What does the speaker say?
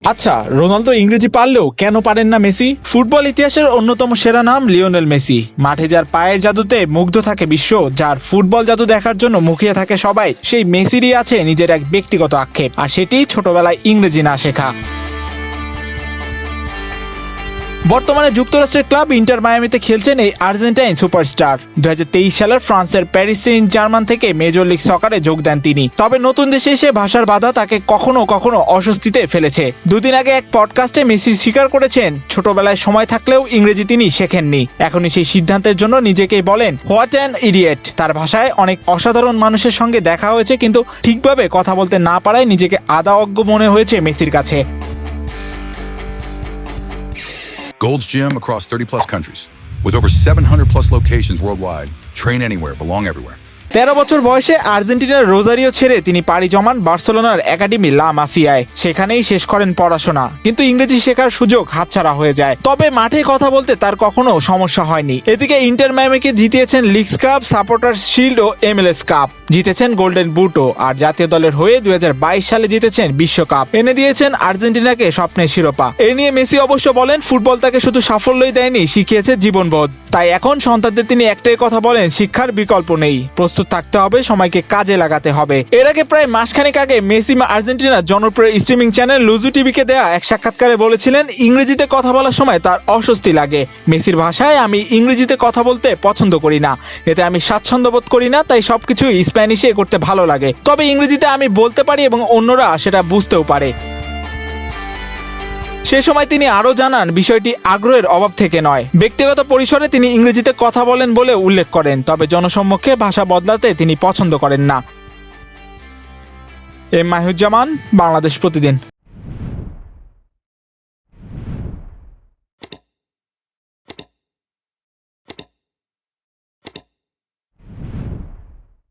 আচ্ছা, রোনালদো ইংরেজি পারলেও কেন পারেন না মেসি? ফুটবল ইতিহাসের অন্যতম সেরা নাম লিওনেল মেসি। মাঠে যার পায়ের জাদুতে মুগ্ধ থাকে বিশ্ব, যার ফুটবল জাদু দেখার জন্য মুখিয়ে থাকে সবাই, সেই মেসিরই আছে নিজের এক ব্যক্তিগত আক্ষেপ, আর সেটি ছোটবেলায় ইংরেজি না শেখা। বর্তমানে যুক্তরাষ্ট্রের ক্লাব ইন্টার মায়ামিতে খেলছেন এই আর্জেন্টাইন সুপারস্টার। 2023 সালের ফ্রান্সের প্যারিস সেন্ট জার্মান থেকে মেজর লিগ সকারে যোগ দেন তিনি। তবে নতুন দেশে এসে ভাষার বাধা তাকে কখনো কখনো অস্বস্তিতে ফেলেছে। দুদিন আগে এক পডকাস্টে মেসি স্বীকার করেছেন, ছোটবেলায় সময় থাকলেও ইংরেজি তিনি শেখেননি। এখনই সেই সিদ্ধান্তের জন্য নিজেকেই বলেন হোয়াট অ্যান ইডিয়েট। তার ভাষায় অনেক অসাধারণ মানুষের সঙ্গে দেখা হয়েছে, কিন্তু ঠিকভাবে কথা বলতে না পারায় নিজেকে আধা অজ্ঞ মনে হয়েছে মেসির কাছে। Gold's Gym across 30 plus countries. With over 700 plus locations worldwide. Train anywhere, belong everywhere. 13 বছর বয়সে আর্জেন্টিনার রোজারিও ছেড়ে তিনি পাড়ি জমান বার্সেলোনার একাডেমি লা মাসিয়ায়। সেখানেই শেষ করেন পড়াশোনা, কিন্তু ইংরেজি শেখার সুযোগ হাতছাড়া হয়ে যায়। তবে মাঠে কথা বলতে তার কখনো সমস্যা হয়নি। এদিকে ইন্টার মায়ামিকে জিতিয়েছেন লিগস কাপ, সাপোর্টার্স শিল্ড ও MLS কাপ, জিতেছেন গোল্ডেন বুটও, আর জাতীয় দলের হয়ে 2022 সালে জিতেছেন বিশ্বকাপ, এনে দিয়েছেন আর্জেন্টিনাকে স্বপ্নের শিরোপা। এ নিয়ে মেসি অবশ্য বলেন, ফুটবল তাকে শুধু সাফল্যই দেয়নি, শিখিয়েছে জীবনবোধ। তাই এখন সন্তানদের তিনি একটাই কথা বলেন, শিক্ষার বিকল্প নেই, প্রস্তুত থাকতে হবে, সময়কে কাজে লাগাতে হবে। এর আগে প্রায় মাসখানেক আগে মেসি আর্জেন্টিনার জনপ্রিয় স্ট্রিমিং চ্যানেল লুজু টিভিকে দেয়া এক সাক্ষাৎকারে বলেছিলেন, ইংরেজিতে কথা বলার সময় তার অস্বস্তি লাগে। মেসির ভাষায়, আমি ইংরেজিতে কথা বলতে পছন্দ করি না, এতে আমি স্বাচ্ছন্দ্য বোধ করি না, তাই সবকিছুই স্প্যানিশে করতে ভালো লাগে। তবে ইংরেজিতে আমি বলতে পারি এবং অন্যরা সেটা বুঝতেও পারে। সে সময় তিনি আরও জানান, বিষয়টি আগ্রহের অভাব থেকে নয়, ব্যক্তিগত পরিসরে তিনি ইংরেজিতে কথা বলেন বলে উল্লেখ করেন, তবে জনসম্মুখে ভাষা বদলাতে তিনি পছন্দ করেন না। এম মাহিউজ্জামান, বাংলাদেশ প্রতিদিন।